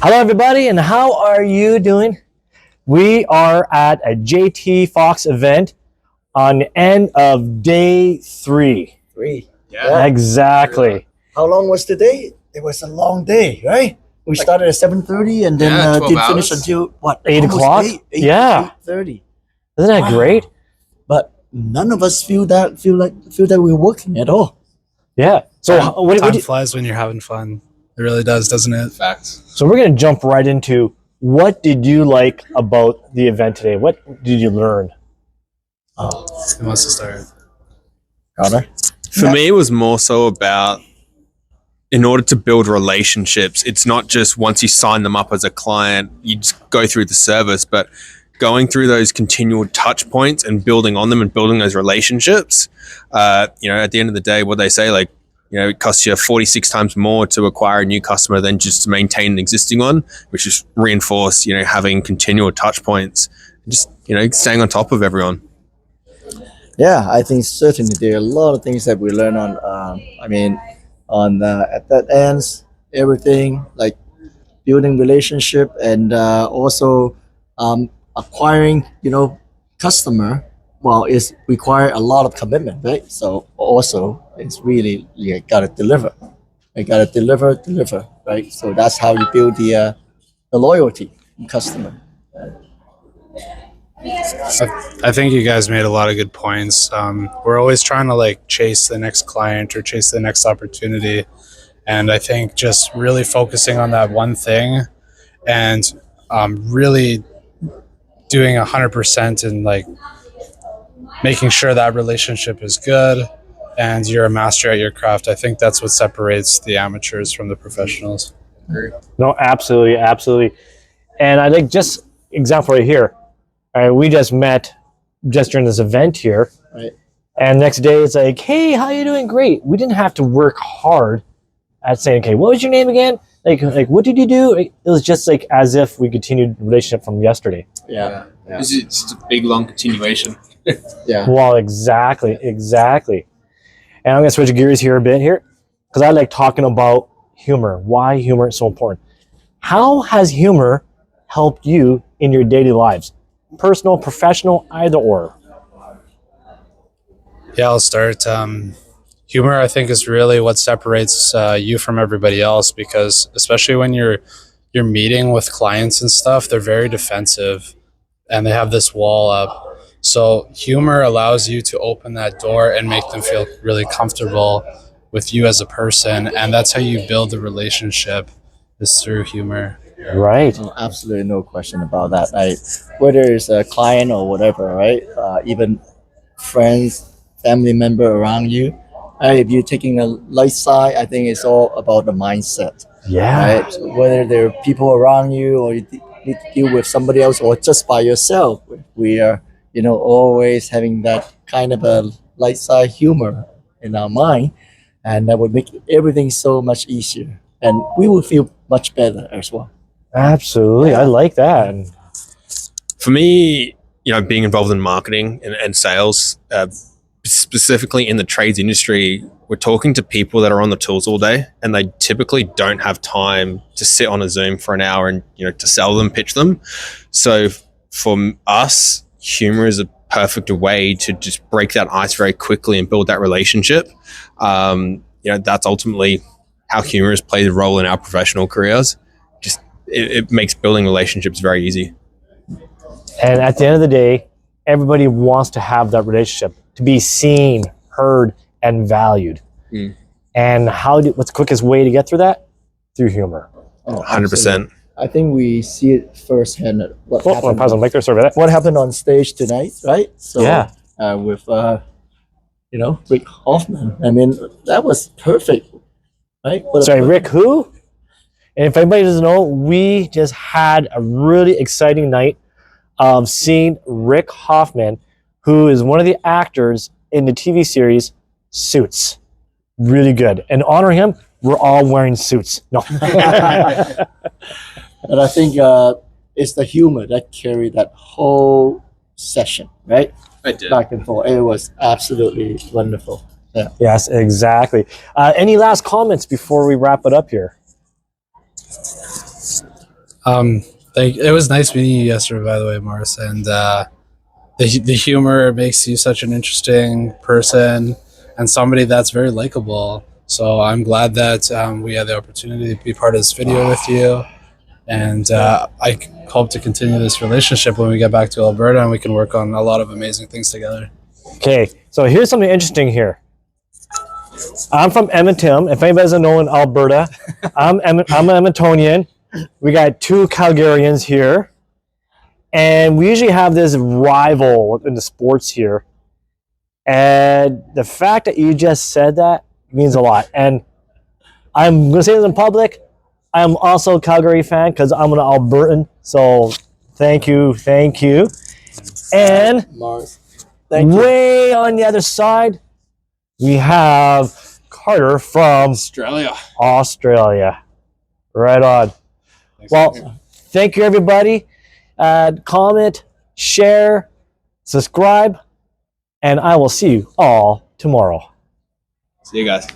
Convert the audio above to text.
Hello, everybody, and how are you doing? We are at a JT Foxx event on the end of day 3. Yeah. Exactly. How long was the day? It was a long day, right? We started at 7:30 and then did finish until what? 8 o'clock? 8:30. Isn't that great? But none of us feel that we're working at all. Yeah. So Time flies when you're having fun. It really does, doesn't it? Facts. So we're going to jump right into what did you like about the event today? What did you learn? Who wants to start? Connor? For me, it was more so about, in order to build relationships, it's not just once you sign them up as a client, you just go through the service, but going through those continual touch points and building on them and building those relationships. At the end of the day, what they say, it costs you 46 times more to acquire a new customer than just to maintain an existing one, which is reinforce, having continual touch points, just, staying on top of everyone. Yeah, I think certainly there are a lot of things that we learn on. At that ends, everything like building relationship and also acquiring, customer. Well, it's require a lot of commitment, right? So also it's really you gotta deliver. You gotta deliver, right? So that's how you build the loyalty in customer. I think you guys made a lot of good points. We're always trying to chase the next client or chase the next opportunity. And I think just really focusing on that one thing and really doing 100% and making sure that relationship is good and you're a master at your craft. I think that's what separates the amateurs from the professionals. No, absolutely. And I think just example right here. All right, we just met just during this event here. Right. And next day it's like, hey, how you doing? Great. We didn't have to work hard at saying, okay, what was your name again? Like what did you do? It was just as if we continued the relationship from yesterday. Yeah. It's just a big, long continuation. Yeah. Well, exactly. And I'm going to switch gears here a bit here because I like talking about humor. Why humor is so important. How has humor helped you in your daily lives? Personal, professional, either or. Yeah, I'll start. Humor, I think, is really what separates you from everybody else because especially when you're meeting with clients and stuff, they're very defensive and they have this wall up. So humor allows you to open that door and make them feel really comfortable with you as a person. And that's how you build the relationship, is through humor. Right. Oh, absolutely no question about that. Whether it's a client or whatever, right? Even friends, family member around you. If you're taking a light side, I think it's all about the mindset. Yeah. Right? So whether there are people around you or you need to deal with somebody else or just by yourself, we are, always having that kind of a light side humor in our mind, and that would make everything so much easier, and we will feel much better as well. Absolutely. Yeah. I like that. And For me, being involved in marketing and sales, specifically in the trades industry, we're talking to people that are on the tools all day and they typically don't have time to sit on a Zoom for an hour and, to sell them, pitch them. So for us, humor is a perfect way to just break that ice very quickly and build that relationship. That's ultimately how humor has played a role in our professional careers. Just it makes building relationships very easy. And at the end of the day, everybody wants to have that relationship, to be seen, heard, and valued. And what's the quickest way to get through that? Through humor. 100%. I think we see it firsthand. What happened on stage tonight, right? So yeah. With Rick Hoffman. I mean, that was perfect, right? Sorry, Rick who? And if anybody doesn't know, we just had a really exciting night of seeing Rick Hoffman, who is one of the actors in the TV series Suits. Really good. And honoring him, we're all wearing suits. No. And I think it's the humor that carried that whole session, right? I did. Back and forth. It was absolutely wonderful. Yeah. Yes, exactly. Any last comments before we wrap it up here? It was nice meeting you yesterday, by the way, Morris. And the humor makes you such an interesting person and somebody that's very likable. So I'm glad that we had the opportunity to be part of this video with you. And I hope to continue this relationship when we get back to Alberta and we can work on a lot of amazing things together. Okay, so here's something interesting here. I'm from Edmonton. If anybody doesn't know in Alberta, I'm an Edmontonian. We got 2 Calgarians here. And we usually have this rival in the sports here. And the fact that you just said that means a lot. And I'm going to say this in public. I'm also a Calgary fan because I'm an Albertan. So thank you. And Mars. Thank you. way on the other side, we have Carter from Australia. Right on. Well, thank you, everybody. Comment, share, subscribe, and I will see you all tomorrow. See you guys.